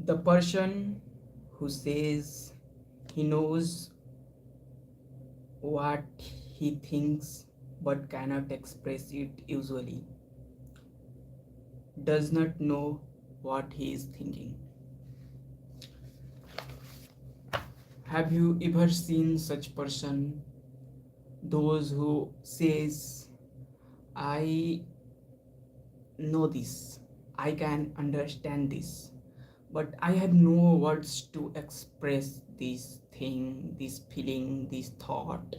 The person who says he knows what he thinks but cannot express it usually does not know what he is thinking. Have you ever seen such person, those who says, I know this, I can understand this, but I have no words to express this thing, this feeling, this thought.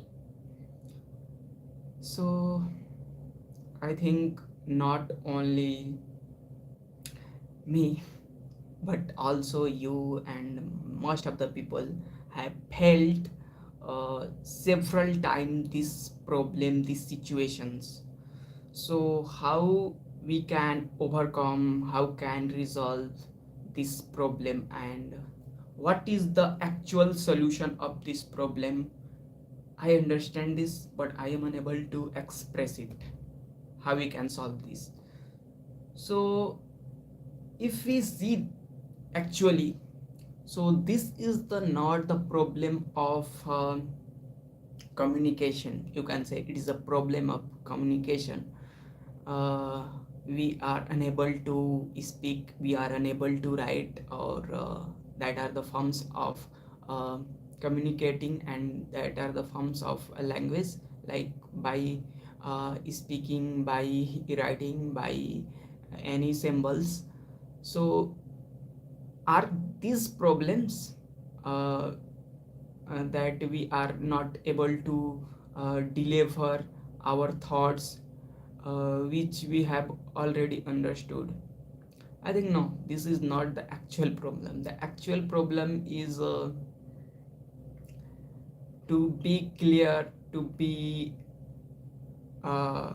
So I think not only me, but also you and most of the people have felt several times this problem, these situations. So how we can overcome, how can resolve this problem, and what is the actual solution of this problem? I understand this, but I am unable to express it. How we can solve this? So if we see actually, so this is the not the problem of communication, you can say it is a problem of communication. uh, we are unable to speak, we are unable to write, or that are the forms of uh, communicating, and that are the forms of a language, like by speaking, by writing, by any symbols. So are these problems uh, that we are not able to deliver our thoughts, which we have already understood? I think no, this is not the actual problem. The actual problem is to be clear, to be uh,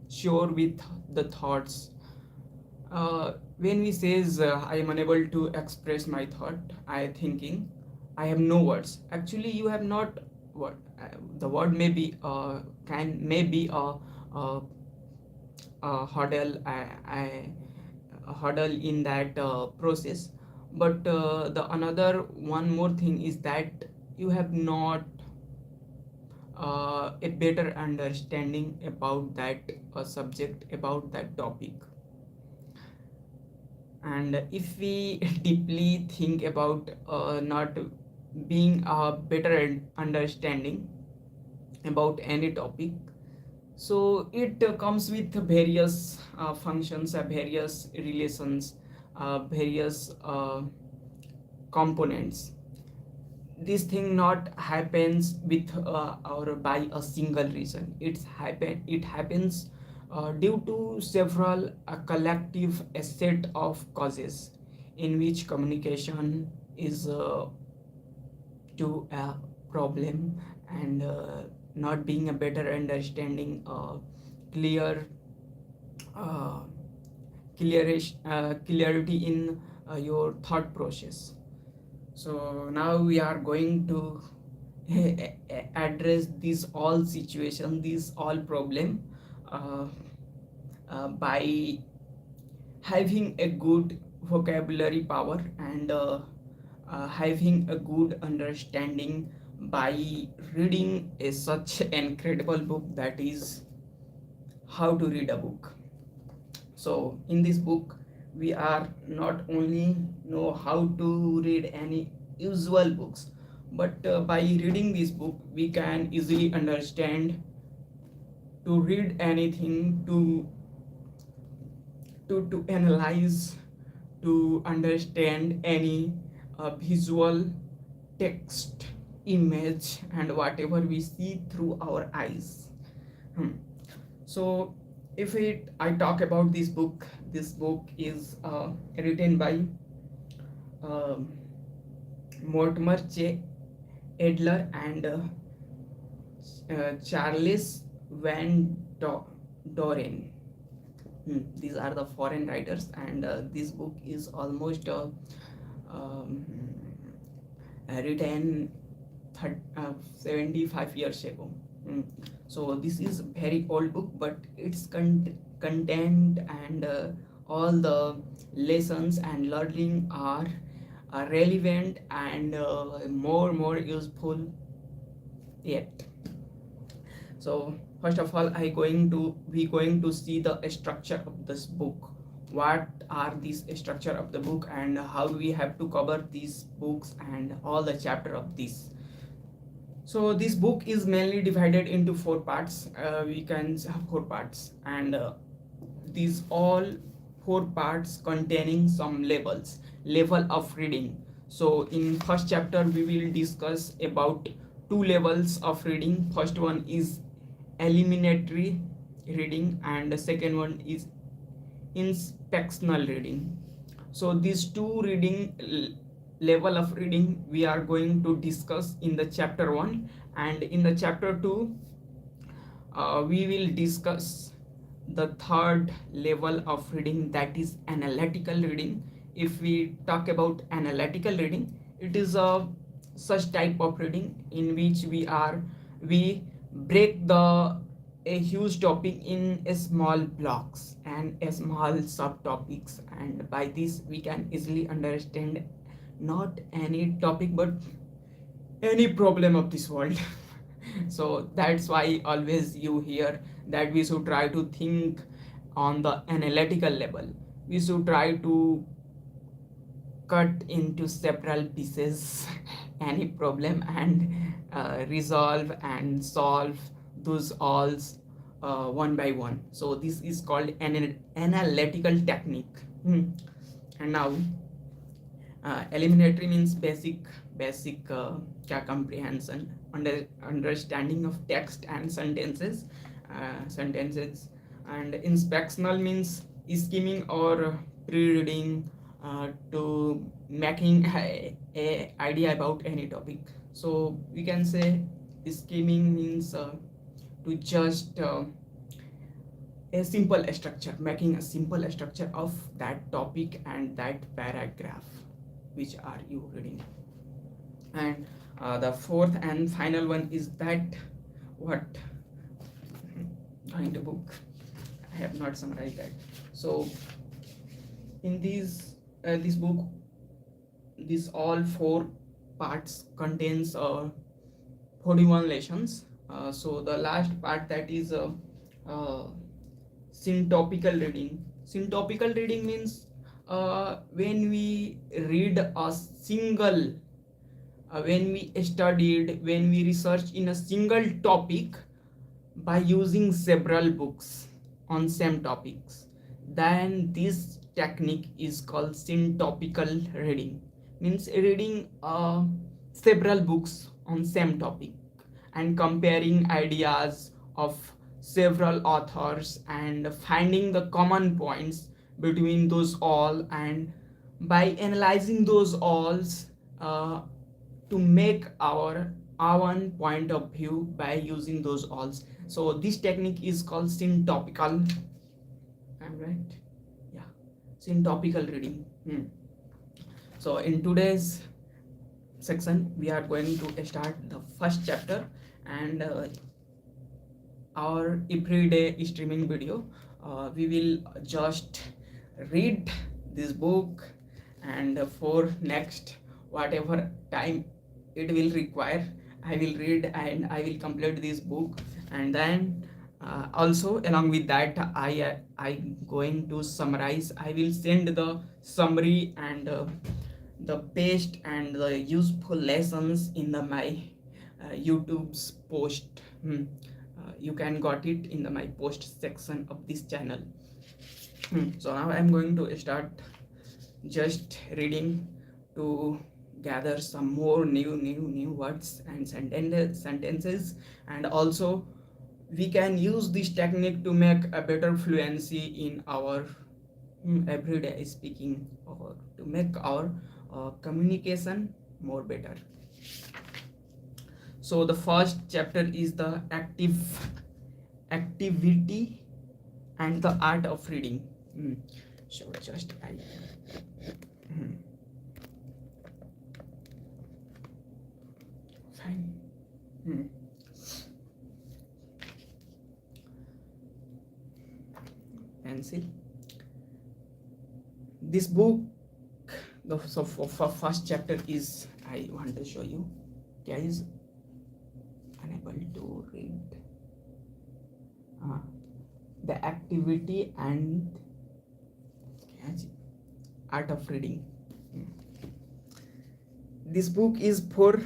sure with the thoughts. When we says I am unable to express my thought, I thinking, I have no words. Actually, you have not what the word may be can maybe a, a hurdle, a hurdle in that process. But the another one more thing is that you have not a better understanding about that subject, about that topic. And if we deeply think about not being a better understanding about any topic, so it comes with various functions, various relations, various components. This thing not happens with or by a single reason. It happens due to several collective a set of causes, in which communication is to a problem, and not being a better understanding, clear uh, clarity in your thought process. So now we are going to address these all situation, these all problem, uh, by having a good vocabulary power, and having a good understanding by reading a such incredible book, that is How to Read a Book. So in this book, we are not only know how to read any usual books, but by reading this book we can easily understand to read anything, to analyze, to understand any visual, text, image, and whatever we see through our eyes. So if I talk about this book is written by uh, Mortimer, Adler, and Charles Van Doren. These are the foreign writers, and this book is almost um, written 75 years ago. So this is very old book, but its content and all the lessons and learning are relevant and more useful yet. So first of all, we going to see the structure of this book. What are these structure of the book and how we have to cover these books and all the chapter of this. So this book is mainly divided into four parts. We can have four parts, and these all four parts containing some level of reading. So in first chapter we will discuss about two levels of reading. First one is eliminatory reading and the second one is inspectional reading. So these two level of reading we are going to discuss in the chapter 1, and in the chapter 2 we will discuss the third level of reading, that is analytical reading. If we talk about analytical reading, it is a such type of reading in which we break the a huge topic in a small blocks and a small subtopics, and by this we can easily understand not any topic but any problem of this world. So that's why always you hear that we should try to think on the analytical level. We should try to cut into several pieces any problem and resolve and solve those alls one by one. So this is called an analytical technique. And now eliminatory means basic comprehension, understanding of text and sentences. And inspectional means skimming or pre-reading to making a idea about any topic. So we can say skimming means to just a simple structure, making a simple structure of that topic and that paragraph which are you reading. And the fourth and final one is that what going to book, I have not summarized that. So in this book, this all four parts contains 41 lessons. So the last part, that is syntopical reading. Syntopical reading means when we read a single when we research in a single topic by using several books on same topics, then this technique is called syntopical reading. Means reading several books on same topic and comparing ideas of several authors and finding the common points between those all, and by analyzing those alls uh, to make our own point of view by using those alls. So this technique is called syntopical. I'm right? Yeah, syntopical reading. So in today's section we are going to start the first chapter, and our everyday streaming video. We will just read this book, and for next whatever time it will require, I will read and I will complete this book. And then also along with that, I going to summarize. I will send the summary and the paste and the useful lessons in the my YouTube's post. You can got it in the my post section of this channel. So now I'm going to start just reading to gather some more new words and sentences, and also we can use this technique to make a better fluency in our everyday speaking, or to make our communication more better. So the first chapter is the activity and the art of reading. So just fine. Pencil. This book, the first chapter is, I want to show you. Guys, unable to read. The activity and art of reading. This book is for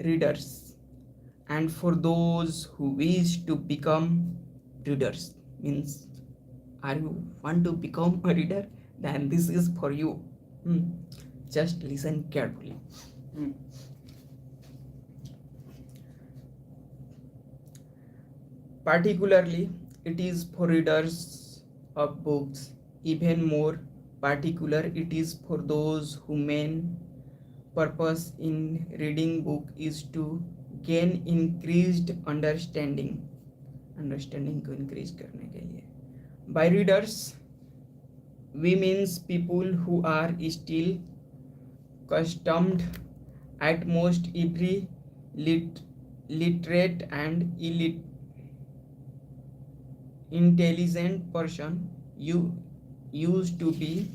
readers and for those who wish to become readers. Means, are you want to become a reader? Then this is for you. Just listen carefully. Particularly, it is for readers of books. Even more particular, it is for those whose main purpose in reading book is to gain increased understanding को increase करने के लिए. By readers, we means people who are still accustomed at most every literate and intelligent person you used to be,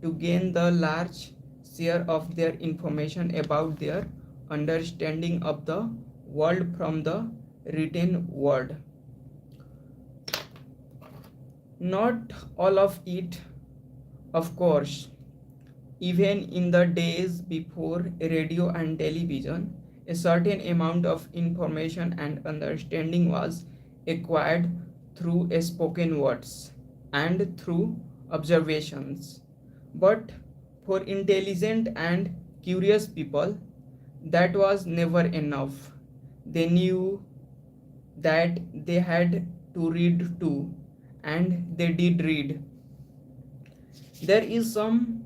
to gain the large share of their information about their understanding of the world from the written word. Not all of it, of course. Even in the days before radio and television, a certain amount of information and understanding was acquired through spoken words and through observations. But for intelligent and curious people, that was never enough. They knew that they had to read too, and they did read. There is some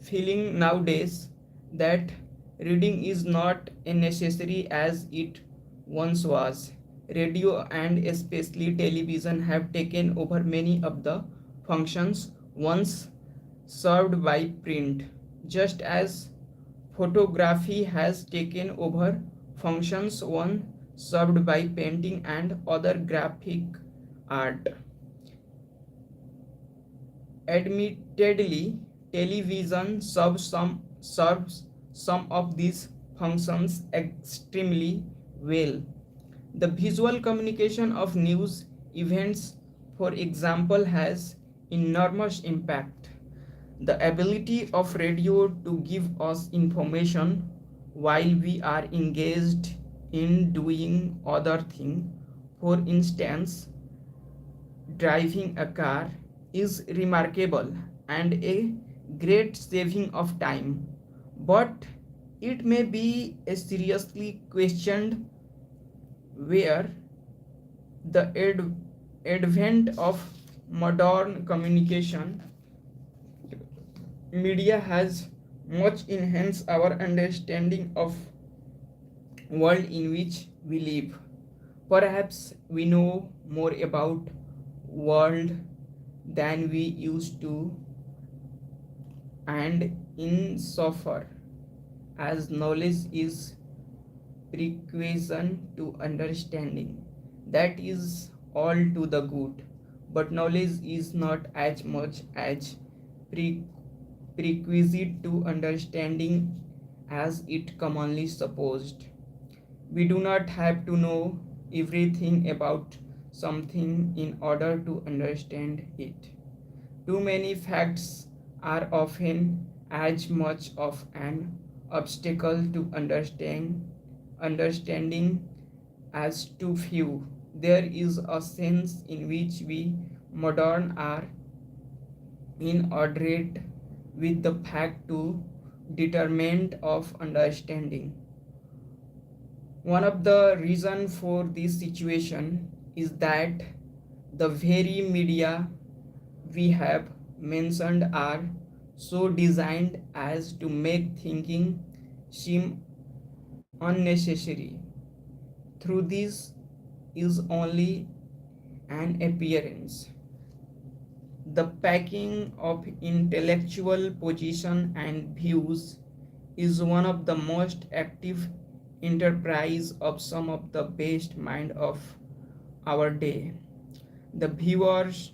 feeling nowadays that reading is not as necessary as it once was. Radio and especially television have taken over many of the functions once served by print, just as photography has taken over functions once served by painting and other graphic art. Admittedly, television serves some of these functions extremely well. The visual communication of news events, for example, has enormous impact. The ability of radio to give us information while we are engaged in doing other things, for instance, driving a car, is remarkable and a great saving of time. But it may be seriously questioned where the advent of modern communication media has much enhanced our understanding of world in which we live. Perhaps we know more about world than we used to, and insofar as knowledge is prerequisite to understanding, that is all to the good. But knowledge is not as much as prerequisite to understanding as it commonly supposed. We do not have to know everything about something in order to understand it. Too many facts are often as much of an obstacle to understanding as too few. There is a sense in which we modern are inordinate with the fact to determinant of understanding. One of the reasons for this situation is that the very media we have mentioned are so designed as to make thinking seem unnecessary. Through this is only an appearance. The packing of intellectual position and views is one of the most active enterprise of some of the best mind of our day. The viewers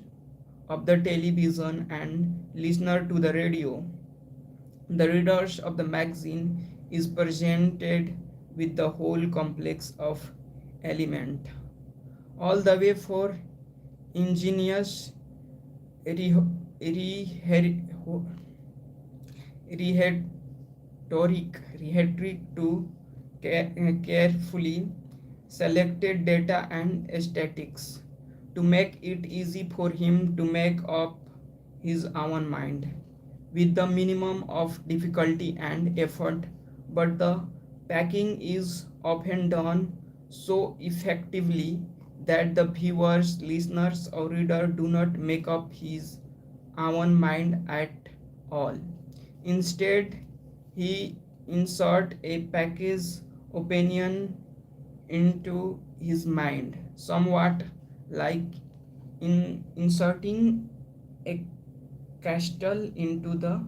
of the television and listener to the radio. The readers of the magazine is presented with the whole complex of element, all the way for ingenious rhetoric to carefully selected data and statistics to make it easy for him to make up his own mind with the minimum of difficulty and effort, but the packing is often done so effectively that the viewers, listeners, or reader do not make up his own mind at all. Instead, he insert a package opinion into his mind, somewhat like inserting a castle into the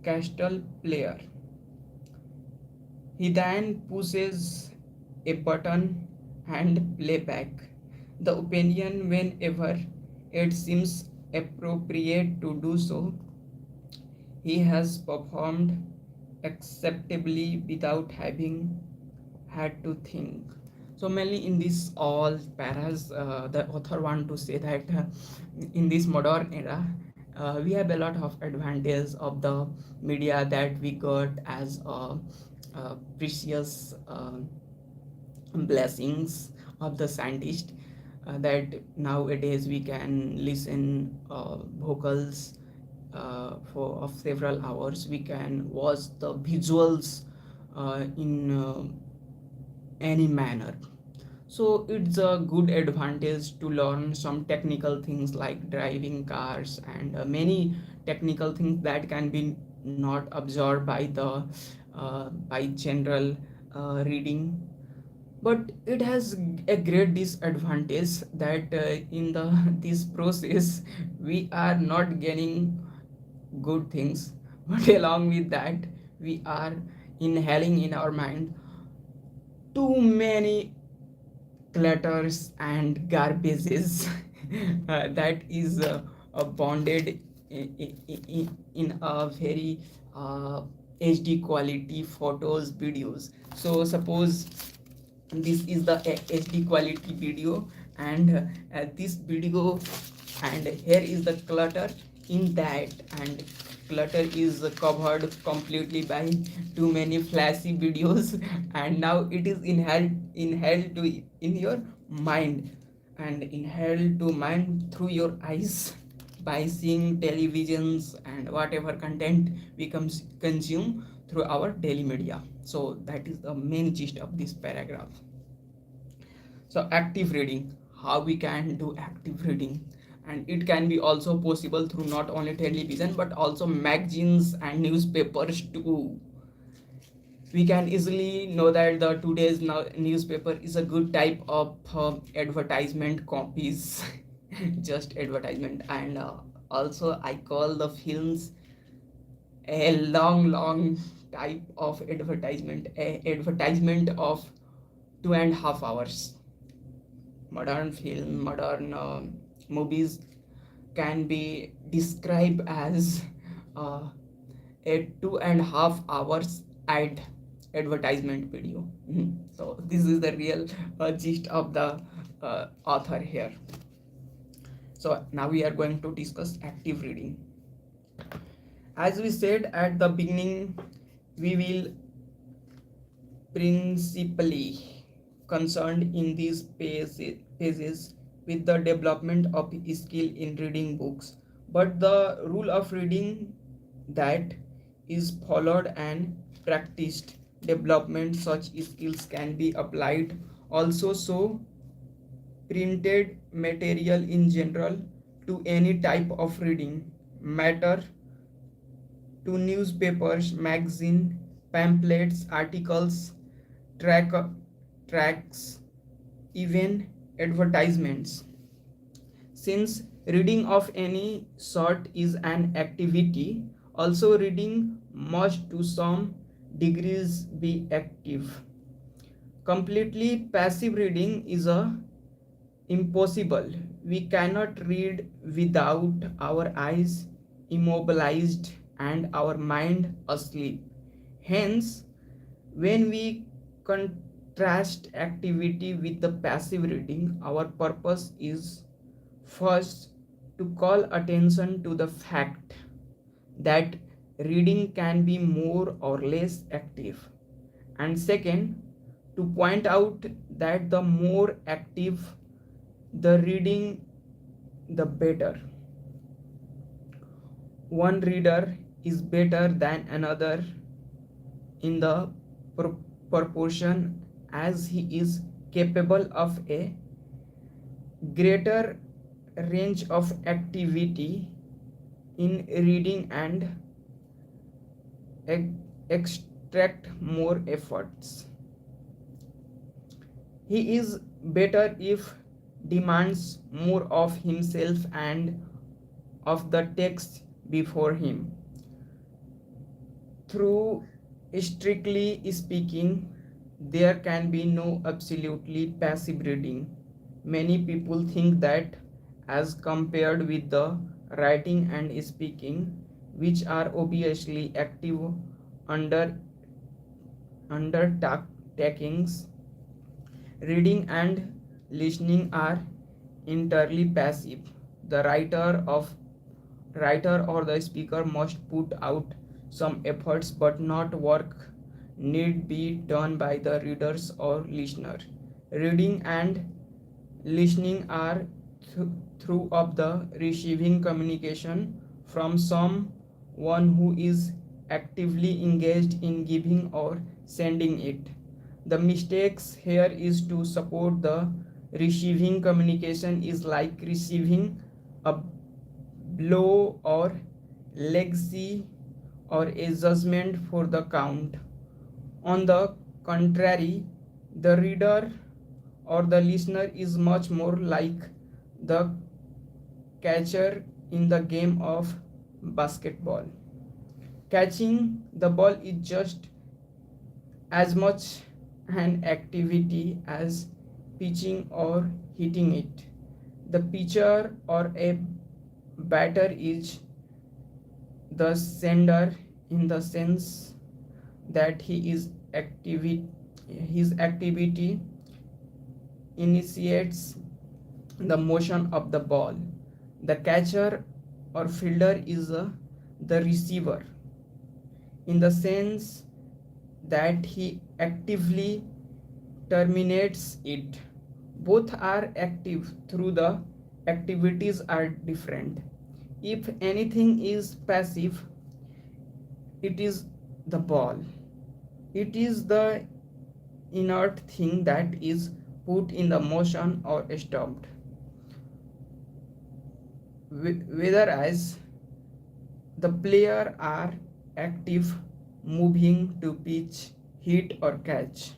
castle player. He then pushes a button and playback the opinion whenever it seems appropriate to do so. He has performed acceptably without having had to think. So mainly in this all paras, the author want to say that in this modern era, we have a lot of advantage of the media that we got as precious blessings of the scientist, that nowadays we can listen vocals for of several hours. We can watch the visuals in any manner. So it's a good advantage to learn some technical things like driving cars and many technical things that can be not absorbed by general reading. But it has a great disadvantage that in the this process we are not gaining good things, but along with that we are inhaling in our mind too many clutters and garbages that is bonded in a very HD quality photos, videos. So suppose this is the HD quality video, and this video, and here is the clutter in that, and clutter is covered completely by too many flashy videos and now it is inhaled to in your mind, and inhaled to mind through your eyes by seeing televisions and whatever content we consume through our daily media. So that is the main gist of this paragraph. So active reading, how we can do active reading, and it can be also possible through not only television but also magazines and newspapers too. We can easily know that the today's newspaper is a good type of advertisement copies just advertisement. And also I call the films a long type of advertisement, a advertisement of 2.5 hours. Modern film, modern movies can be described as uh, a 2.5 hours advertisement video. So this is the real gist of the author here. So now we are going to discuss active reading. As we said at the beginning, we will principally concerned in these pages with the development of skill in reading books, but the rule of reading that is followed and practiced development such skills can be applied also. So printed material in general to any type of reading matter, to newspapers, magazine, pamphlets, articles, tracks, even advertisements. Since reading of any sort is an activity, also reading must to some degrees be active. Completely passive reading is impossible. We cannot read without our eyes immobilized and our mind asleep. Hence, when we contrast activity with the passive reading, our purpose is first to call attention to the fact that reading can be more or less active, and second, to point out that the more active the reading, the better. One reader is better than another in the proportion as he is capable of a greater range of activity in reading and extract more efforts. He is better if demands more of himself and of the text before him. Through strictly speaking, there can be no absolutely passive reading. Many people think that, as compared with the writing and speaking, which are obviously active under undertakings, reading and listening are entirely passive. The writer or the speaker must put out some efforts, but not work need be done by the readers or listener. Reading and listening are through of the receiving communication from someone who is actively engaged in giving or sending it. The mistakes here is to support the receiving communication is like receiving a blow or legacy or a judgment for the count. On the contrary, the reader or the listener is much more like the catcher in the game of basketball. Catching the ball is just as much an activity as pitching or hitting it. The pitcher or a batter is the sender in the sense that his activity initiates the motion of the ball. The catcher or fielder is the receiver in the sense that he actively terminates it. Both are active through the activities are different. If anything is passive, it is the ball. It is the inert thing that is put in the motion or stopped. Whereas the player are active, moving to pitch, hit or catch.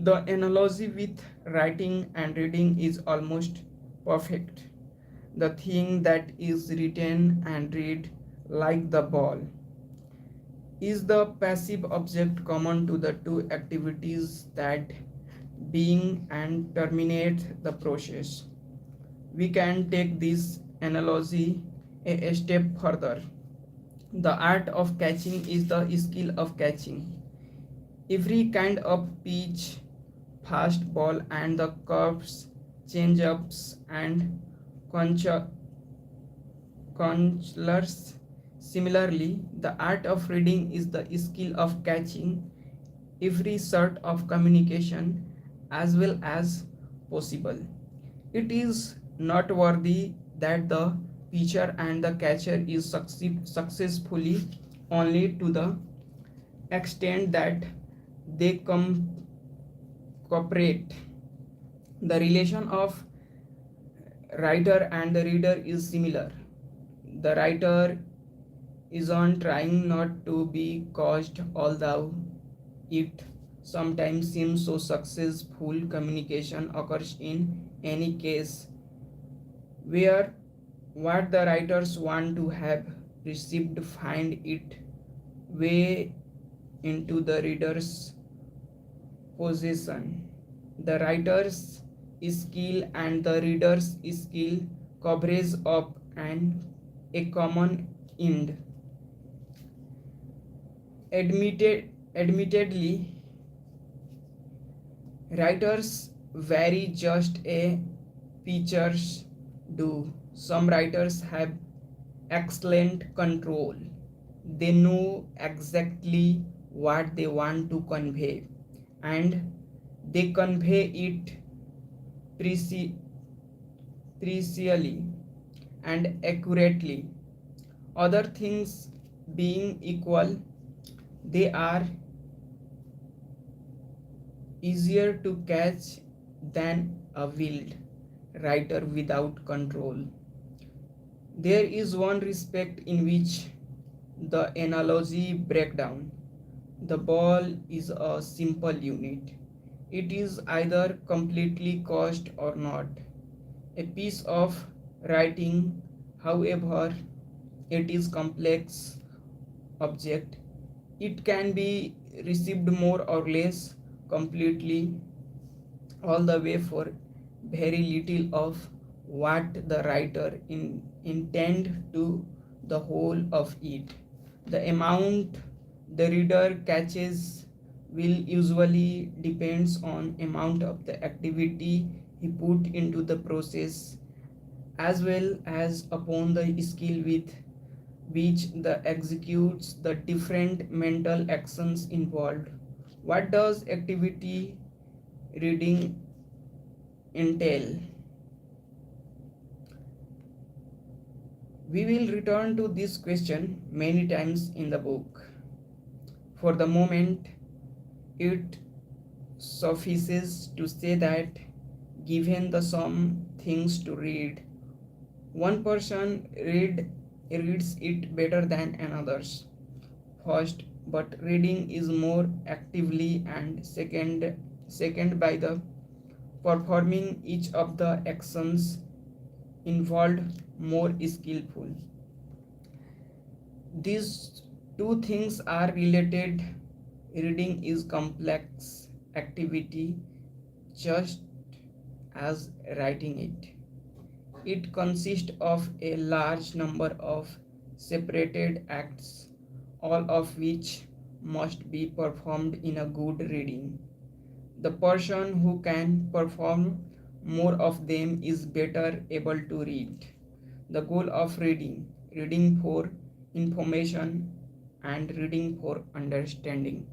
The analogy with writing and reading is almost perfect. The thing that is written and read, like the ball, is the passive object common to the two activities that being and terminate the process. We can take this analogy a step further. The art of catching is the skill of catching. Every kind of pitch, fast ball and the curves, change-ups and controllers. Similarly, the art of reading is the skill of catching every sort of communication as well as possible. It is noteworthy that the pitcher and the catcher is successfully only to the extent that they cooperate. The relation of writer and the reader is similar. The writer is on trying not to be caused, although it sometimes seems so successful. Communication occurs in any case where what the writers want to have received find it way into the reader's possession. The writers skill and the reader's skill coverage of a common end. Admittedly, writers vary just a features do. Some writers have excellent control. They know exactly what they want to convey and they convey it precisely and accurately. Other things being equal, they are easier to catch than a wild writer without control. There is one respect in which the analogy breakdown. The ball is a simple unit. It is either completely cast or not. A piece of writing, however, it is complex object. It can be received more or less completely all the way for very little of what the writer intend to the whole of it. The amount the reader catches will usually depends on amount of the activity he put into the process as well as upon the skill with which the executes the different mental actions involved. What does activity reading entail? We will return to this question many times in the book. For the moment, it suffices to say that given the some things to read, one person reads it better than another's. First, but reading is more actively and second by the performing each of the actions involved more skillful. These two things are related. Reading is complex activity just as writing it. It consists of a large number of separated acts, all of which must be performed in a good reading. The person who can perform more of them is better able to read. The goal of reading, reading for information and reading for understanding.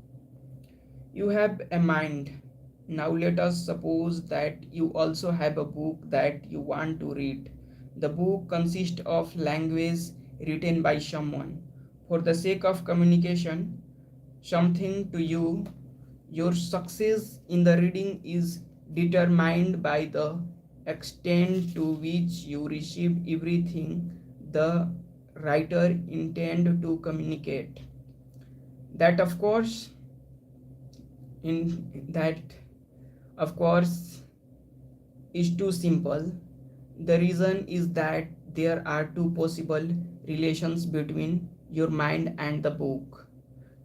You have a mind. Now let us suppose that you also have a book that you want to read. The book consists of language written by someone. For the sake of communication, something to you, your success in the reading is determined by the extent to which you receive everything the writer intended to communicate. That of course in that of course is too simple. The reason is that there are two possible relations between your mind and the book,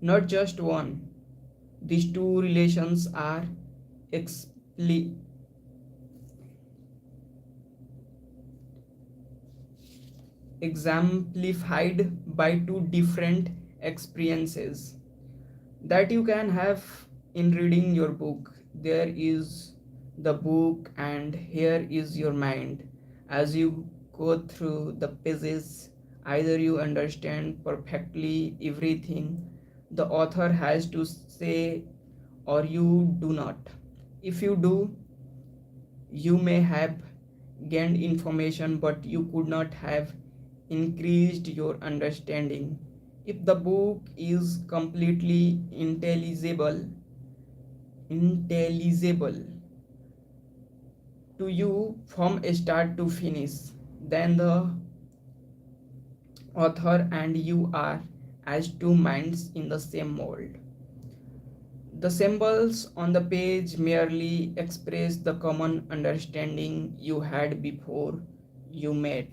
not just one. These two relations are exemplified by two different experiences that you can have in reading your book. There is the book and here is your mind. As you go through the pages, either you understand perfectly everything the author has to say or you do not. If you do, you may have gained information but you could not have increased your understanding. If the book is completely intelligible to you from start to finish, then the author and you are as two minds in the same mold. The symbols on the page merely express the common understanding you had before you met.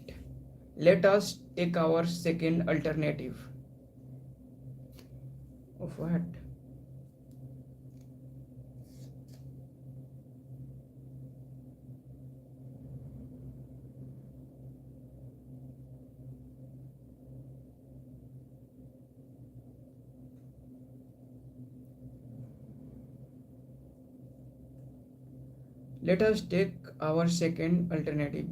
Let us take our second alternative. Of what? Let us take our second alternative.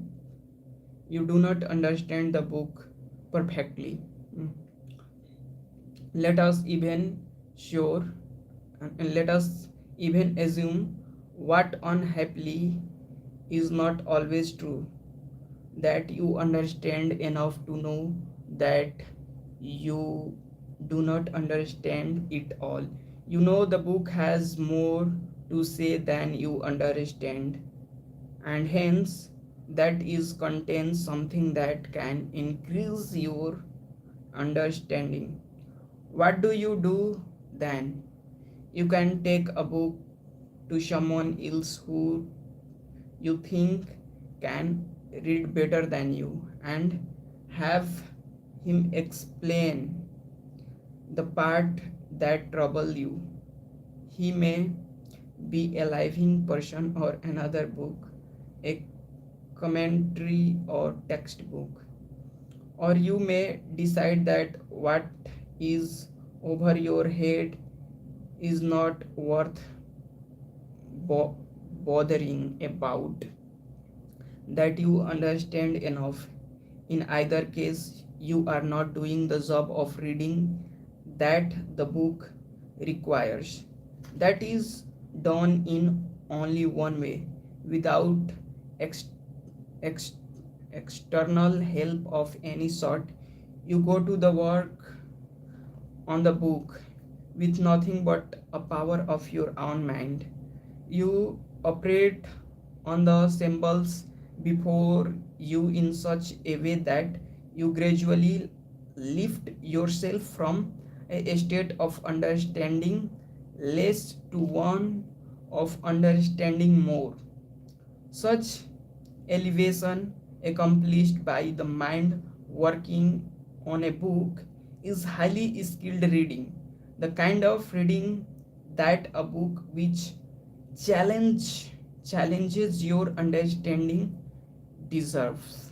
You do not understand the book perfectly. Mm. Let us even sure and let us even assume what unhappily is not always true, that you understand enough to know that you do not understand it all. You know the book has more to say than you understand, and hence that is contains something that can increase your understanding. What do you do then? You can take a book to someone else who you think can read better than you and have him explain the part that trouble you. He may be a living person or another book, a commentary or textbook. Or you may decide that what is over your head is not worth bo- bothering about, that you understand enough. In either case, you are not doing the job of reading that the book requires. That is done in only one way, without ex- ex- external help of any sort. You go to the work on the book with nothing but a power of your own mind. You operate on the symbols before you in such a way that you gradually lift yourself from a state of understanding less to one of understanding more. Such elevation, accomplished by the mind working on a book, is highly skilled reading, the kind of reading that a book which challenge challenges your understanding deserves.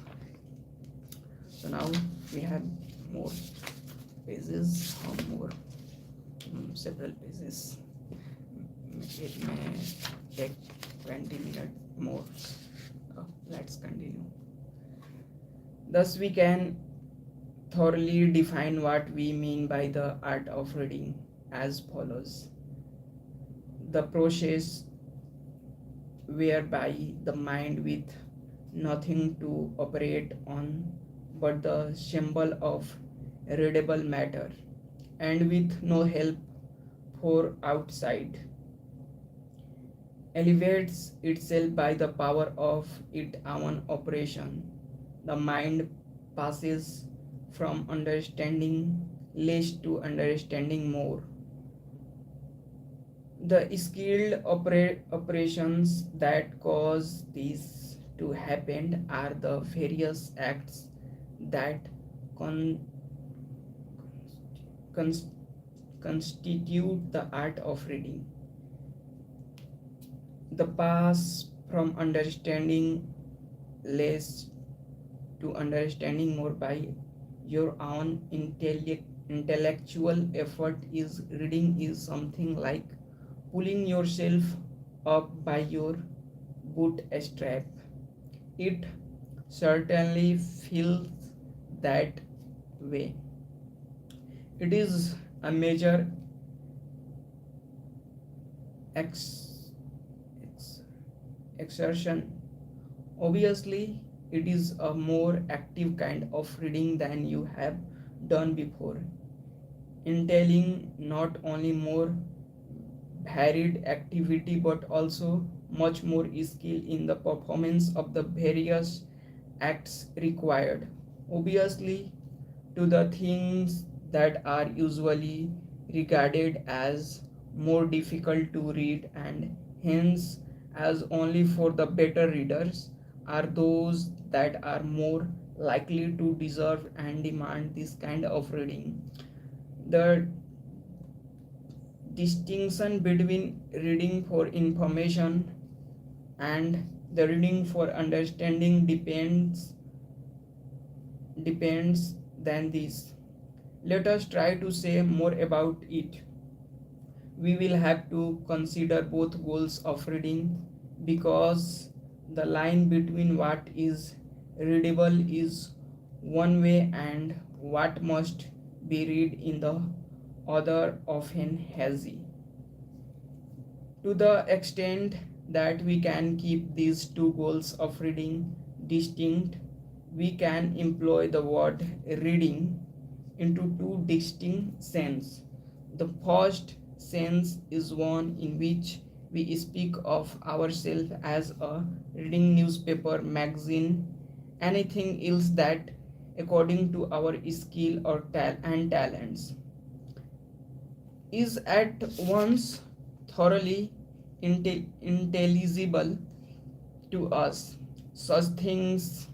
So now we have more pages, or more, several pages. It may take 20 minutes more. Let's continue. Thus, we can thoroughly define what we mean by the art of reading as follows: the process whereby the mind, with nothing to operate on but the symbol of readable matter, and with no help for outside, elevates itself by the power of its own operation. The mind passes from understanding less to understanding more. The skilled operations that cause this to happen are the various acts that con- cons- constitute the art of reading. The pass from understanding less to understanding more by your own intellectual effort is reading is something like pulling yourself up by your bootstrap. It certainly feels that way. It is a major ex- ex- exertion. Obviously, it is a more active kind of reading than you have done before, entailing not only more varied activity but also much more skill in the performance of the various acts required. Obviously, to the things that are usually regarded as more difficult to read and hence as only for the better readers are those that are more likely to deserve and demand this kind of reading. The distinction between reading for information and the reading for understanding depends than this. Let us try to say more about it. We will have to consider both goals of reading, because the line between what is readable is one way and what must be read in the other often hazy. To the extent that we can keep these two goals of reading distinct, we can employ the word reading into two distinct senses. The first sense is one in which we speak of ourselves as a reading newspaper, magazine, anything else that according to our skill or and talents is at once thoroughly intelligible to us. Such things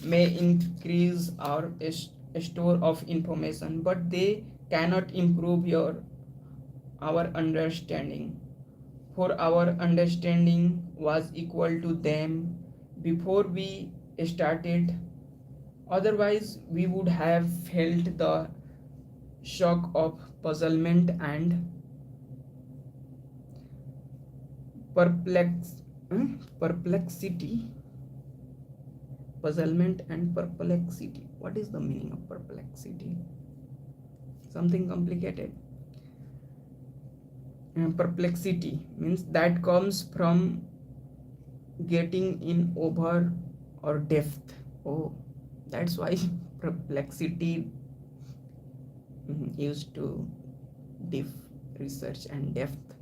may increase our store of information, but they cannot improve our understanding. For our understanding was equal to them before we started. Otherwise, we would have felt the shock of puzzlement and perplex, perplexity. Puzzlement and perplexity. What is the meaning of perplexity? Something complicated. Perplexity means that comes from getting in over or depth. Oh, that's why perplexity used to deep research and depth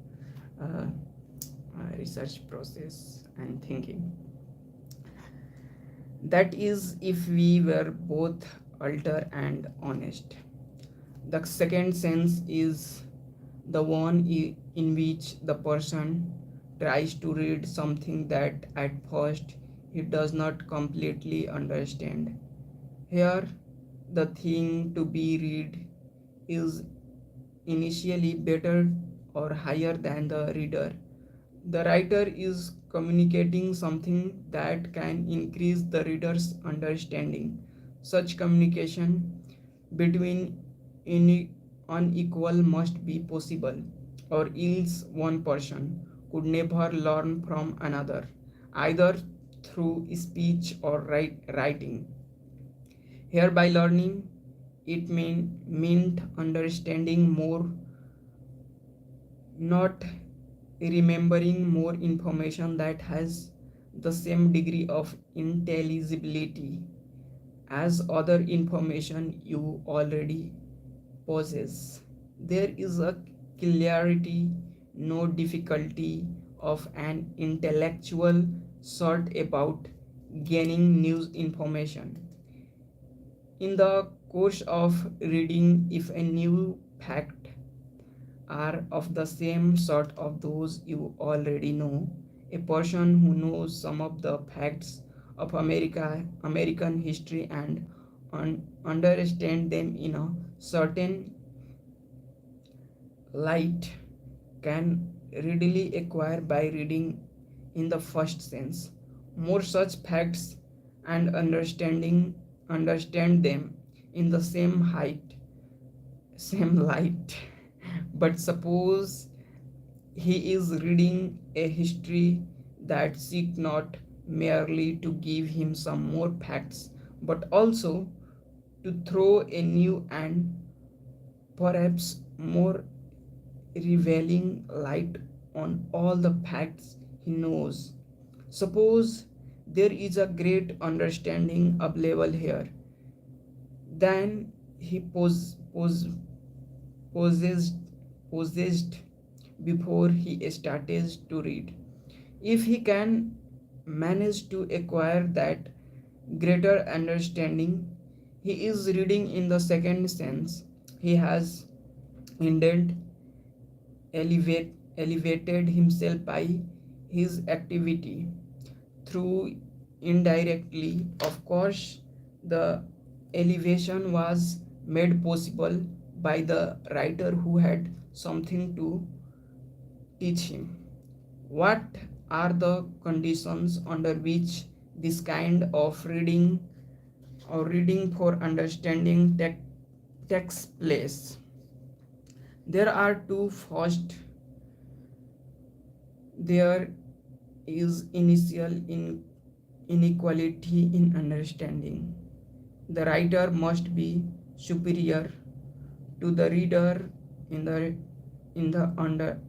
research process and thinking. That is, if we were both alter and honest. The second sense is the one in which the person tries to read something that at first he does not completely understand. Here, the thing to be read is initially better or higher than the reader. The writer is communicating something that can increase the reader's understanding. Such communication between unequal must be possible, or else one person could never learn from another, either through speech or writing. Here, by learning, it meant understanding more, not remembering more information that has the same degree of intelligibility as other information you already possess. There is a clarity, no difficulty of an intellectual sort about gaining new information. In the course of reading, if a new fact are of the same sort of those you already know, a person who knows some of the facts of American history and understand them in a certain light can readily acquire by reading in the first sense more such facts and understand them in the same light. But suppose he is reading a history that seek not merely to give him some more facts, but also to throw a new and perhaps more revealing light on all the facts he knows. Suppose there is a great understanding available here than he possessed possessed before he started to read. If he can manage to acquire that greater understanding, he is reading in the second sense. He has indeed elevated himself by his activity through indirectly. Of course, the elevation was made possible by the writer who had something to teach him. What are the conditions under which this kind of reading or reading for understanding takes place? There are two. First, there is initial inequality in understanding. The writer must be superior to the reader in the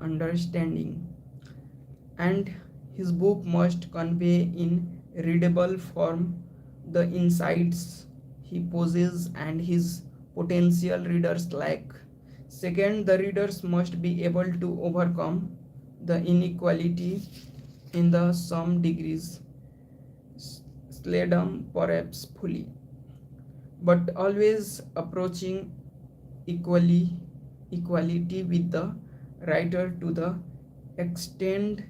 understanding, and his book must convey in readable form the insights he possesses and his potential readers lack. Second, the readers must be able to overcome the inequality in the some degrees, seldom perhaps fully, but always approaching equality with the writer to the extent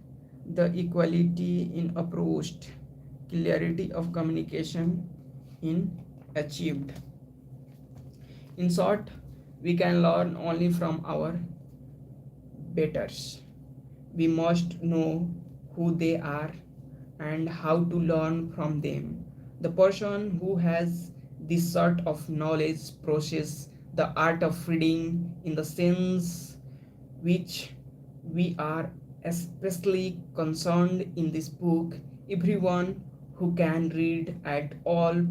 the equality in approached clarity of communication in achieved. In short, we can learn only from our betters. We must know who they are and how to learn from them. The person who has this sort of knowledge process the art of reading in the sense which we are especially concerned in this book. Everyone who can read at all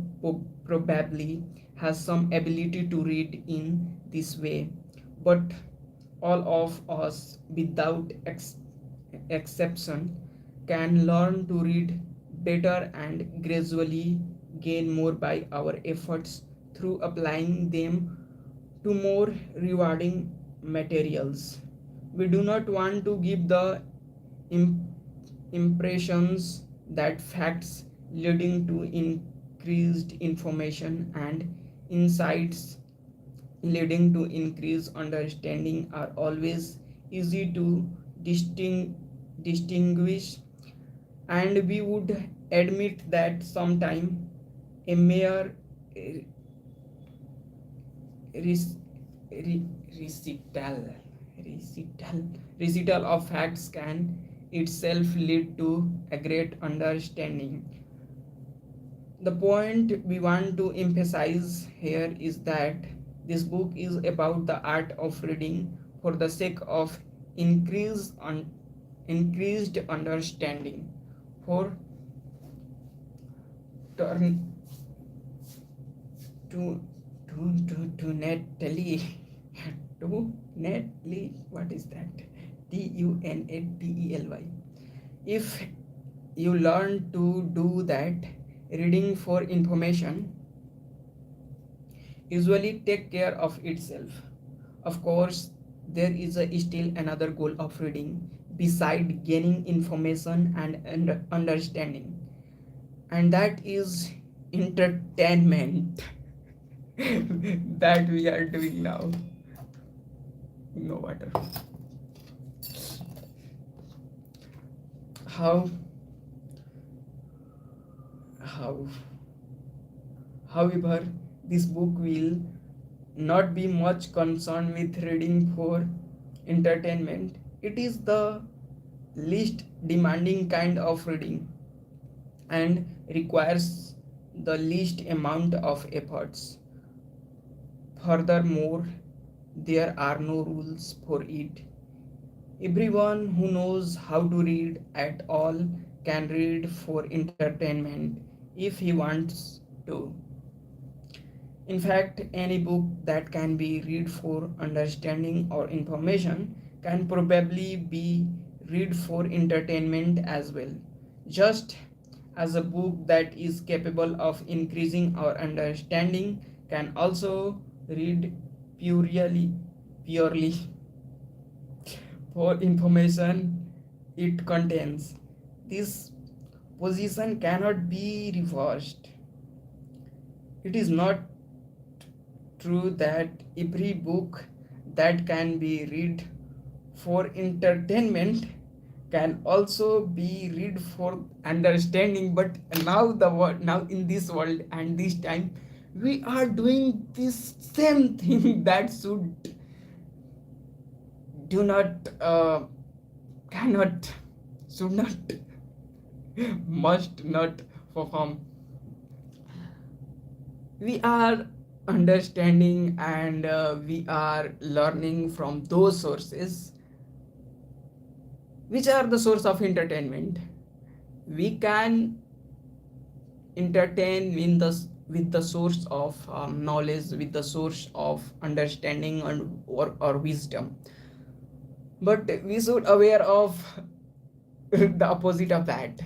probably has some ability to read in this way, but all of us without exception can learn to read better and gradually gain more by our efforts through applying them to more rewarding materials. We do not want to give the impressions that facts leading to increased information and insights leading to increased understanding are always easy to distinguish, and we would admit that sometime a mere recital recital of facts can itself lead to a great understanding. The point we want to emphasize here is that this book is about the art of reading for the sake of increased understanding, for turn to netly to netly what is that, tunately. If you learn to do that, reading for information usually take care of itself. Of course, there is still another goal of reading beside gaining information and understanding, and that is entertainment. That we are doing now. No water. How how however, this book will not be much concerned with reading for entertainment. It is the least demanding kind of reading and requires the least amount of efforts. Furthermore, there are no rules for it. Everyone who knows how to read at all can read for entertainment if he wants to. In fact, any book that can be read for understanding or information can probably be read for entertainment as well. Just as a book that is capable of increasing our understanding can also read purely for information it contains. This position cannot be reversed. It is not true that every book that can be read for entertainment can also be read for understanding, but now the world, now in this world and this time, we are doing this same thing that do not cannot should not must not perform. We are understanding and we are learning from those sources which are the source of entertainment. We can entertain in the with the source of knowledge, with the source of understanding and or wisdom, but we should aware of the opposite of that.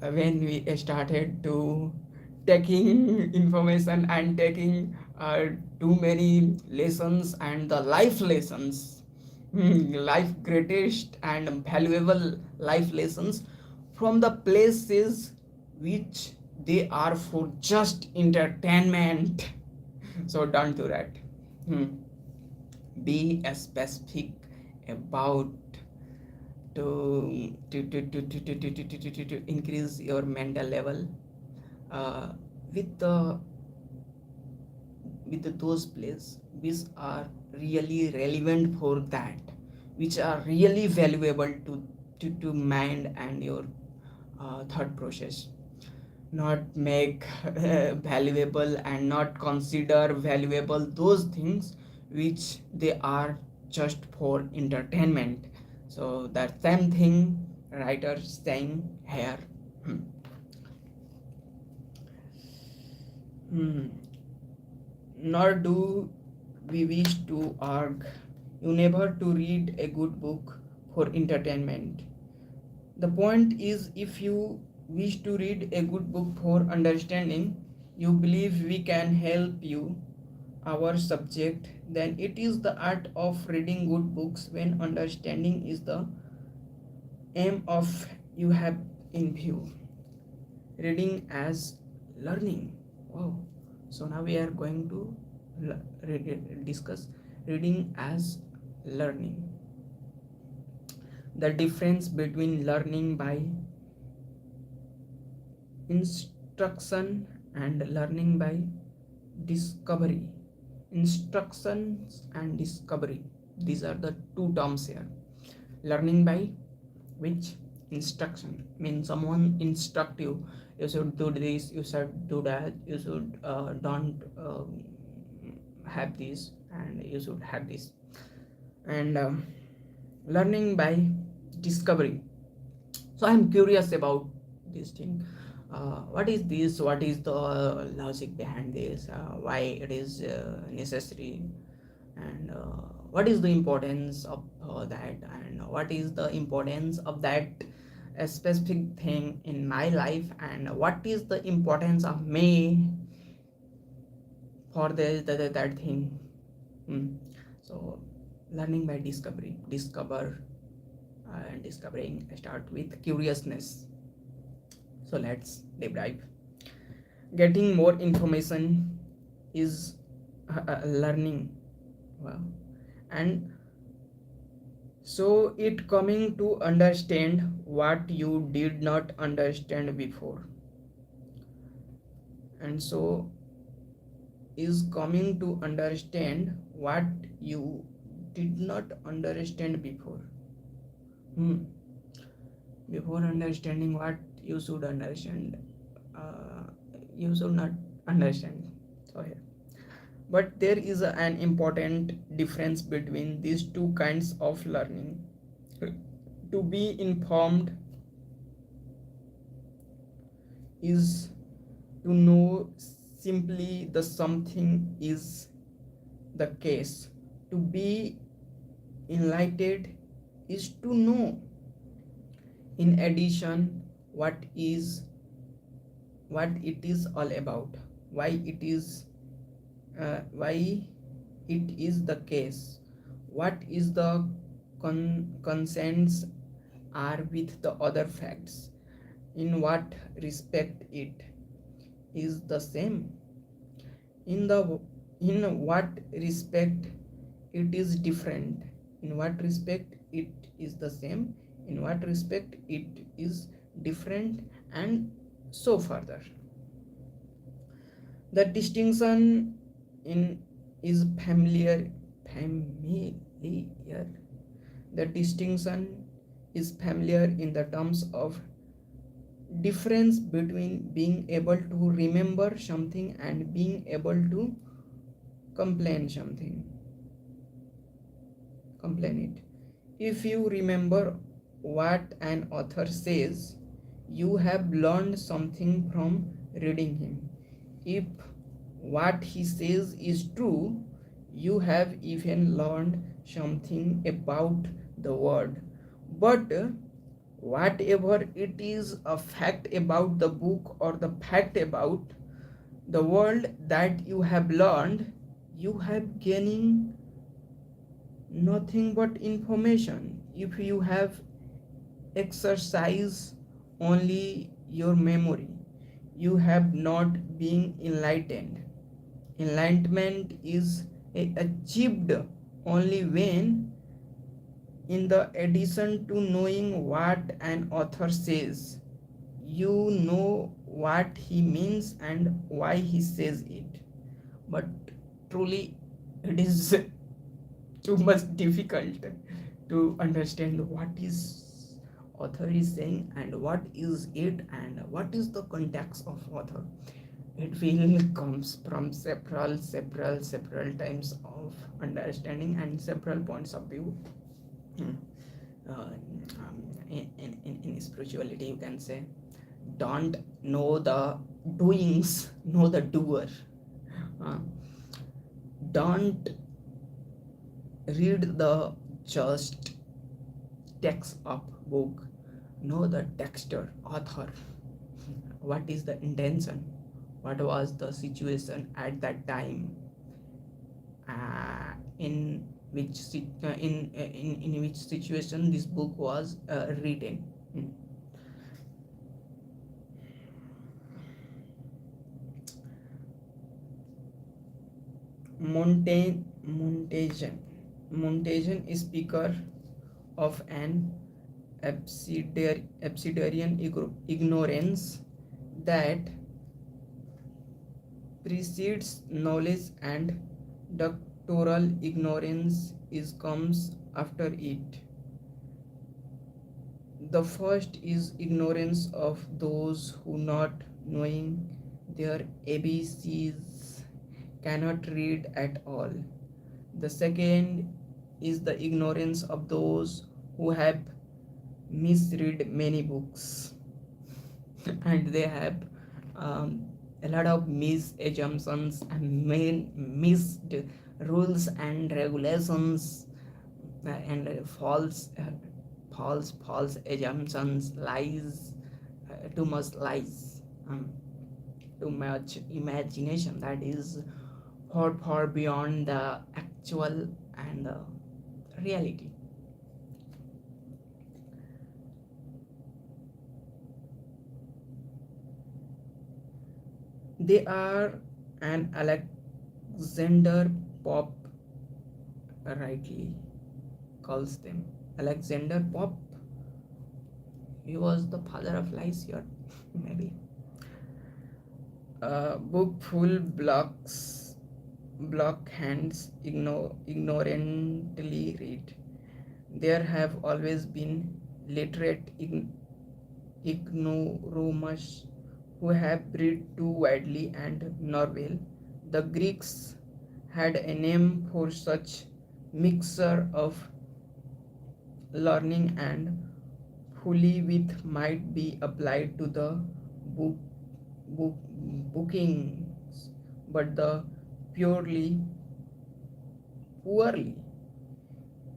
When we started to taking information and taking too many lessons and the life lessons, life greatest and valuable life lessons from the places which they are for just entertainment. So don't do that. Hmm. Be specific about to increase your mental level uh, with the with those plays which are really relevant for that, which are really valuable to mind and your thought process. Not make valuable and not consider valuable those things which they are just for entertainment. So that same thing writer saying here. Hmm. Hmm. Nor do we wish to argue you never to read a good book for entertainment. The point is, if you wish to read a good book for understanding, you believe we can help you, our subject, then it is the art of reading good books when understanding is the aim of you have in view. Reading as learning. Wow. So now we are going to discuss reading as learning. The difference between learning by instruction and learning by discovery. Instructions and discovery, these are the two terms here. Learning by which instruction means someone instruct you, you should do this, you should do that, you should don't have this and you should have this. And learning by discovery. So I'm curious about this thing. What is this? What is the logic behind this? Why it is necessary? And what is the importance of that? And what is the importance of that specific thing in my life? And what is the importance of me for that thing? Hmm. So learning by discovery. Discover and discovering start with curiousness. So let's deep dive. Getting more information is learning. Wow. And so it coming to understand what you did not understand before. And so is coming to understand what you did not understand before. Before understanding what you should understand, you should not understand. So here, but there is an important difference between these two kinds of learning. To be informed is to know simply the something is the case. To be enlightened is to know in addition what it is all about, why it is the case, what is the consents are with the other facts, in what respect it is the same, in what respect it is different, in what respect it is the same, in what respect it is different, and so further. The distinction in is familiar. The distinction is familiar in the terms of difference between being able to remember something and being able to complain it. If you remember what an author says, you have learned something from reading him. If what he says is true, you have even learned something about the world. But whatever it is a fact about the book or the fact about the world that you have learned, you have gaining nothing but information. If you have exercise only your memory, you have not been enlightened. Enlightenment is achieved only when, in the addition to knowing what an author says, you know what he means and why he says it. But truly, it is too much difficult to understand what is author is saying and what is it and what is the context of author. It will comes from several times of understanding and several points of view. Hmm. In spirituality, you can say, don't know the doings, know the doer. uh, don't read the just text of book, know the texture, author. What is the intention, what was the situation at that time, in which in which situation this book was written. Hmm. Montaigne is speaker of an Absidarian ignorance that precedes knowledge, and doctoral ignorance is comes after it. The first is ignorance of those who, not knowing their ABCs, cannot read at all. The second is the ignorance of those who have misread many books and they have um, a lot of misassumptions and missed rules and regulations, and false assumptions, lies, too much lies, too much imagination that is far beyond the actual and the reality. They are an Alexander Pope rightly calls them. Alexander Pope, he was the father of lies here, maybe. Book full block hands ignorantly read. There have always been literate ignoramus who have breed too widely and nor well. The Greeks had a name for such mixture of learning and fully with might be applied to the book, book bookings, but the purely poorly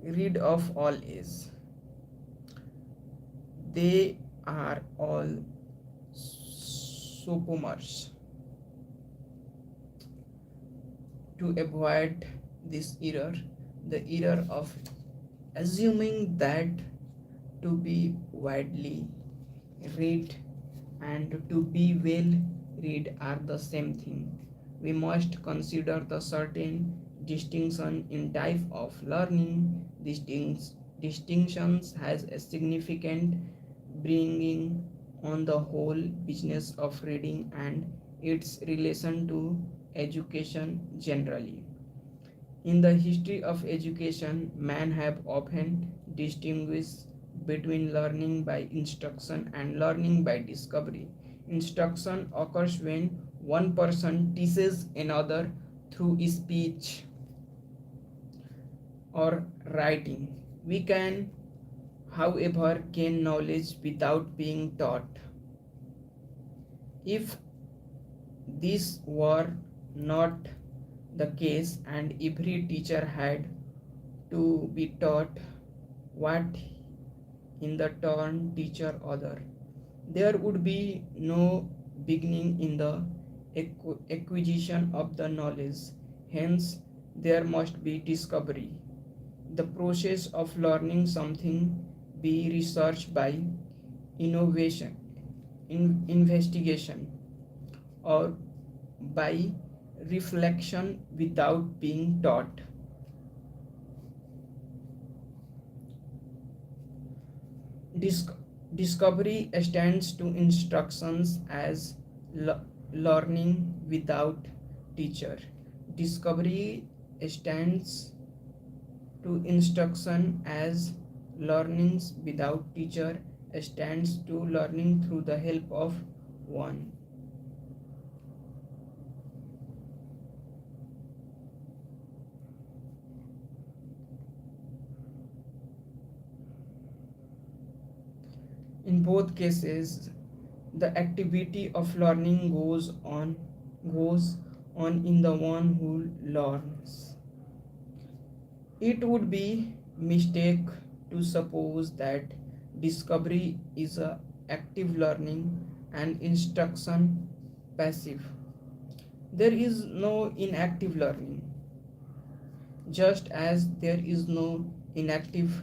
read of all is. They are all sophomores. To avoid this error, the error of assuming that to be widely read and to be well read are the same thing, we must consider the certain distinction in type of learning. Distinctions has a significant bringing on the whole business of reading and its relation to education generally. In the history of education, men have often distinguished between learning by instruction and learning by discovery. Instruction occurs when one person teaches another through speech or writing. We can, however, gain knowledge without being taught. If this were not the case and every teacher had to be taught what in the turn teacher other, there would be no beginning in the acquisition of the knowledge. Hence, there must be discovery. The process of learning something be researched by innovation, investigation, or by reflection without being taught. Dis- Discovery stands to instructions as learning without teacher. Discovery stands to instruction as learnings without teacher stands to learning through the help of one. In both cases, the activity of learning goes on in the one who learns. It would be mistake to suppose that discovery is a active learning and instruction passive. There is no inactive learning, just as there is no inactive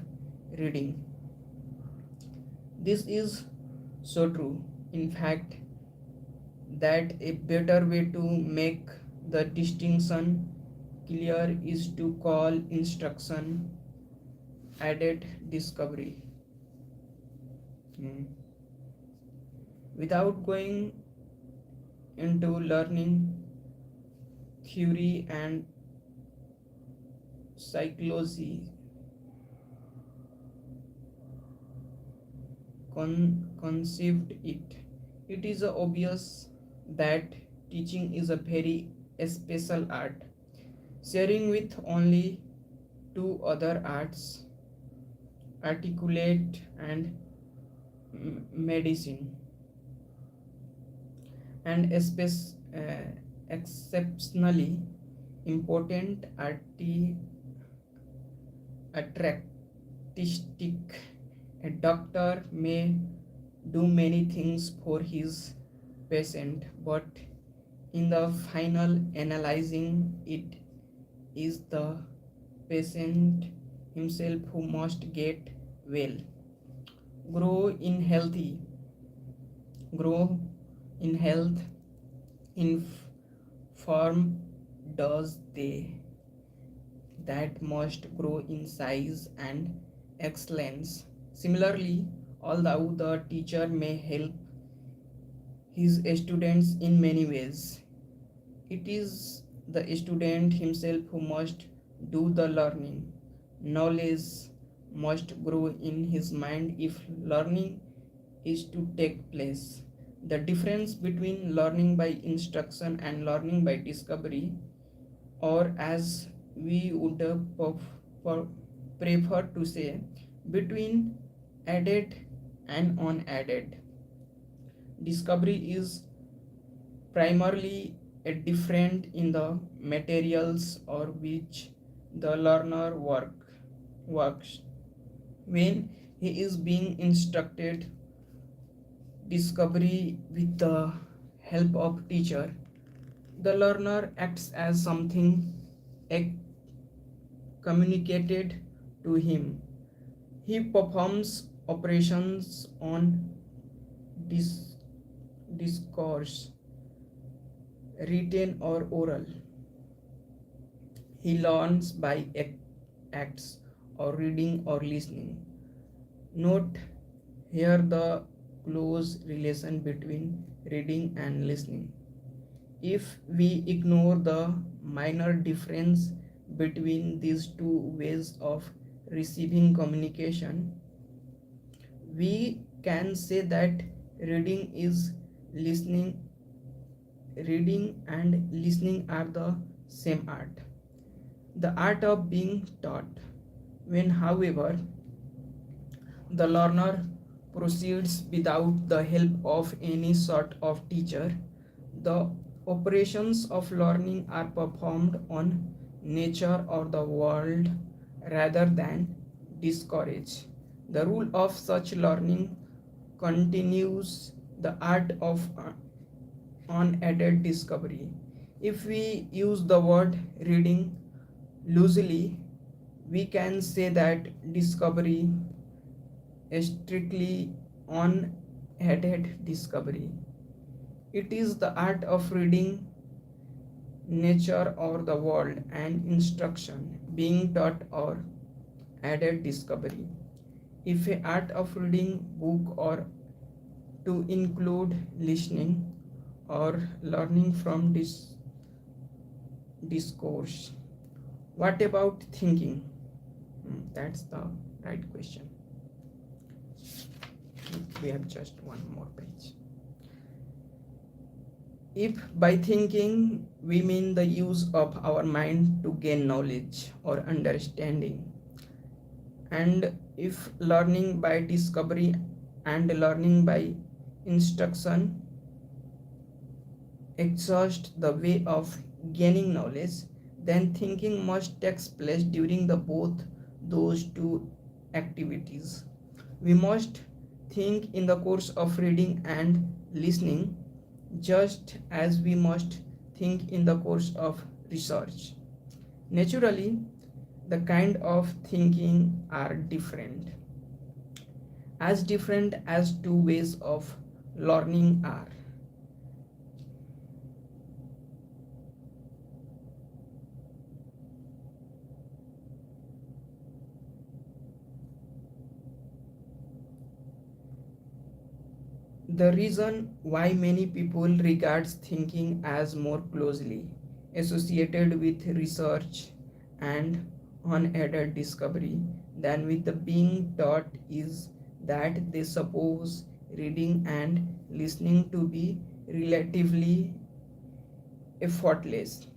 reading. This is so true, in fact, that a better way to make the distinction clear is to call instruction added discovery. Without going into learning theory and psychology conceived it, it is obvious that teaching is a very special art, sharing with only two other arts, articulate and medicine, and exceptionally important artistic. A doctor may do many things for his patient, but in the final analyzing, it is the patient himself who must get well, grow in healthy, grow in health, in form does they that must grow in size and excellence. Similarly, although the teacher may help his students in many ways, it is the student himself who must do the learning. Knowledge must grow in his mind if learning is to take place. The difference between learning by instruction and learning by discovery, or as we would prefer to say, between added and unadded discovery, is primarily a different in the materials or which the learner works. When he is being instructed discovery with the help of teacher, the learner acts as something communicated to him. He performs operations on discourse, written or oral. He learns by acts or reading or listening. Note here the close relation between reading and listening. If we ignore the minor difference between these two ways of receiving communication, we can say that reading is listening. Reading and listening are the same art, the art of being taught. When, however, the learner proceeds without the help of any sort of teacher. The operations of learning are performed on nature or the world rather than discourage. The rule of such learning continues the art of unaided discovery. If we use the word reading loosely, we can say that discovery is strictly unaided discovery. It is the art of reading nature or the world and instruction being taught or added discovery. If a art of reading book or to include listening or learning from discourse. What about thinking? That's the right question. We have just one more page. If by thinking we mean the use of our mind to gain knowledge or understanding, and if learning by discovery and learning by instruction exhaust the way of gaining knowledge, then thinking must take place during the both those two activities. We must think in the course of reading and listening, just as we must think in the course of research. Naturally, the kind of thinking are different as two ways of learning are. The reason why many people regards thinking as more closely associated with research and unaided discovery than with the being taught is that they suppose reading and listening to be relatively effortless.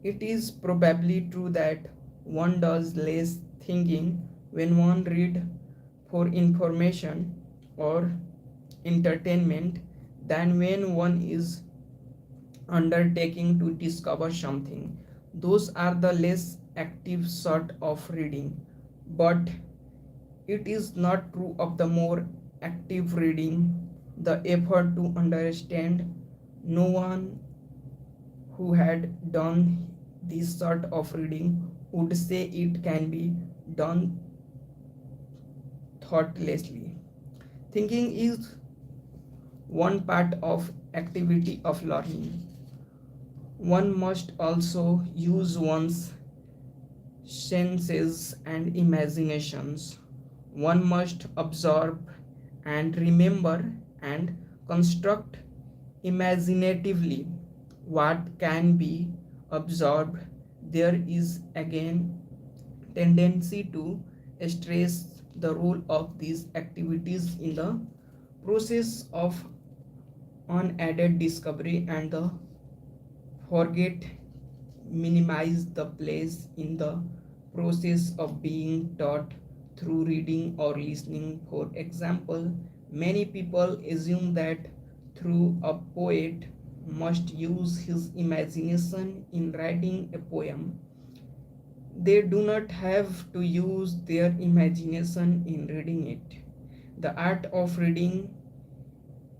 It is probably true that one does less thinking when one read for information or entertainment than when one is undertaking to discover something. Those are the less active sort of reading, but it is not true of the more active reading, the effort to understand. No one who had done this sort of reading would say it can be done thoughtlessly. Thinking is one part of activity of learning. One must also use one's senses and imaginations. One must observe and remember and construct imaginatively what can be observed. There is again tendency to stress the role of these activities in the process of unaided discovery and the forget minimize the place in the process of being taught through reading or listening. For example, many people assume that through a poet must use his imagination in writing a poem. They do not have to use their imagination in reading it. The art of reading,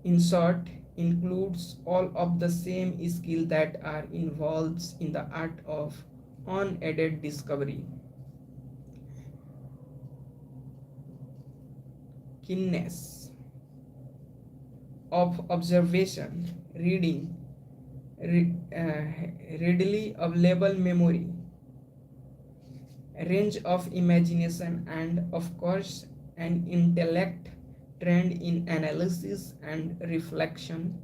in short, includes all of the same skills that are involved in the art of unaided discovery. Keenness of observation, reading, readily available memory, range of imagination, and of course an intellect trained in analysis and reflection.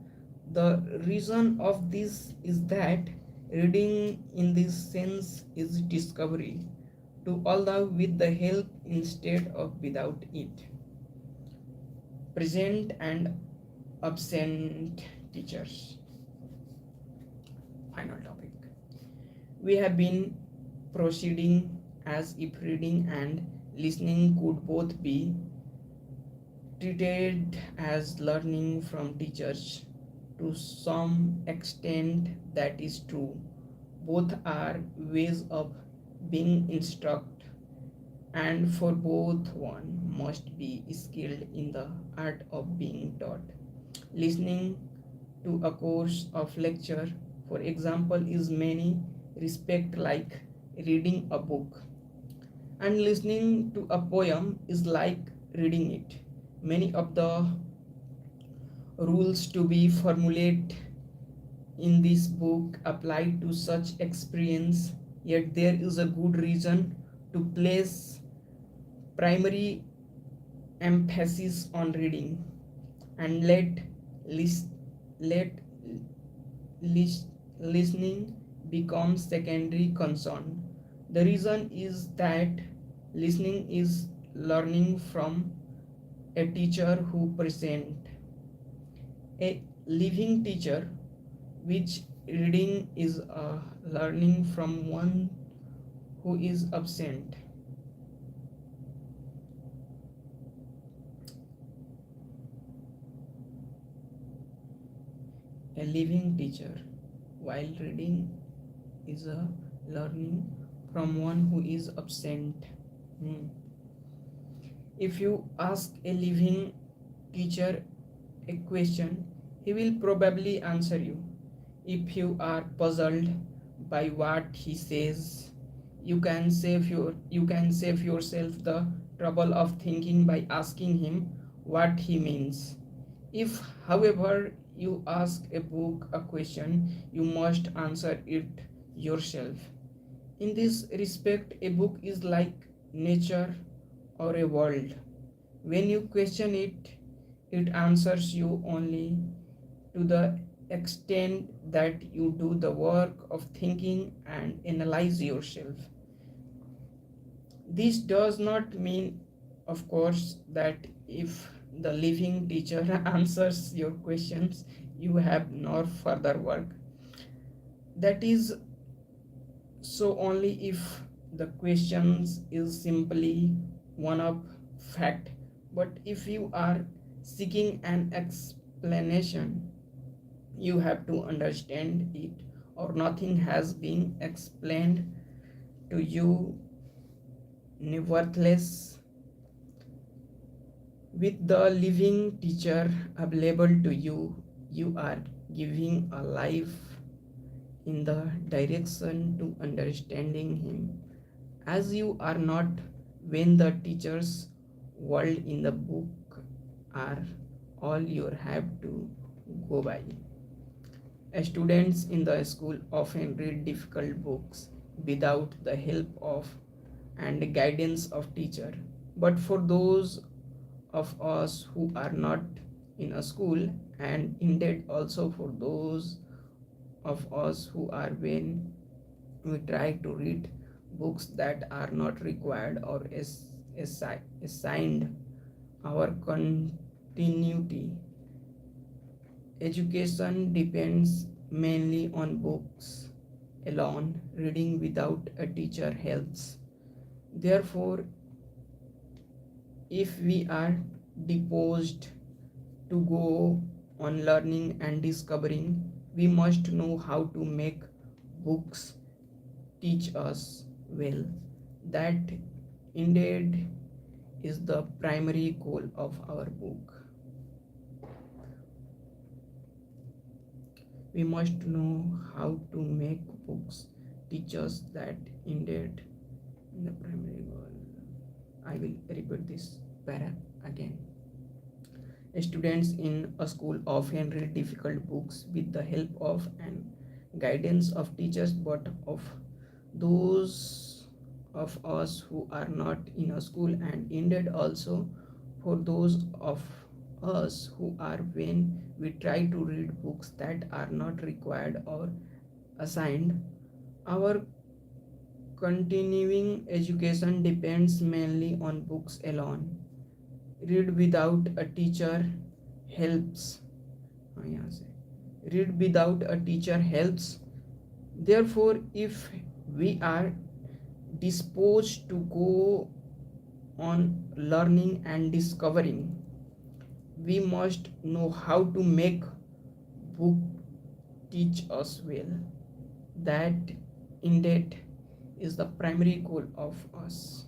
The reason of this is that reading in this sense is discovery, to allow with the help instead of without it. Present and absent teachers. Final topic. We have been proceeding as if reading and listening could both be treated as learning from teachers. To some extent, that is true. Both are ways of being instructed, and for both, one must be skilled in the art of being taught. Listening to a course of lecture, for example, is many respect like reading a book, and listening to a poem is like reading it. Many of the rules to be formulated in this book apply to such experience, yet there is a good reason to place primary emphasis on reading and lis- let listening become secondary concern. The reason is that listening is learning from a teacher who present a living teacher, which reading is a learning from one who is absent. A living teacher, while reading is a learning from one who is absent. Hmm. If you ask a living teacher a question, he will probably answer you. If you are puzzled by what he says, you can save yourself the trouble of thinking by asking him what he means. If, however, you ask a book a question, you must answer it yourself. In this respect, a book is like nature or a world. When you question it, it answers you only to the extent that you do the work of thinking and analyze yourself. This does not mean, of course, that if the living teacher answers your questions, you have no further work. That is so only if the questions is simply one of fact. But if you are seeking an explanation, you have to understand it, or nothing has been explained to you. Nevertheless, with the living teacher available to you, you are giving a life in the direction to understanding him, as you are not when the teacher's world in the book are all you have to go by. Students in the school often read difficult books without the help of and guidance of teacher. But for those of us who are not in a school, and indeed also for those of us who are when we try to read books that are not required or assigned our continuity. Education depends mainly on books alone. Reading without a teacher helps. Therefore, if we are disposed to go on learning and discovering, we must know how to make books teach us well. That indeed is the primary goal of our book. We must know how to make books teach us that indeed the primary goal. I will repeat this para again. Students in a school often read difficult books with the help of and guidance of teachers, but of those of us who are not in a school, and indeed also for those of us who are when we try to read books that are not required or assigned, our continuing education depends mainly on books alone. Read without a teacher helps. Read without a teacher helps. Therefore, if we are disposed to go on learning and discovering, we must know how to make book teach us well. That indeed is the primary goal of us.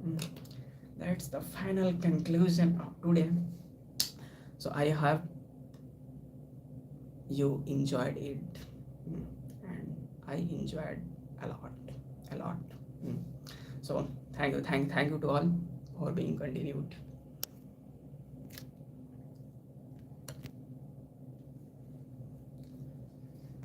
Mm. That's the final conclusion of today. So I have you enjoyed it. Mm. And I enjoyed a lot. Mm. So thank you to all for being continued.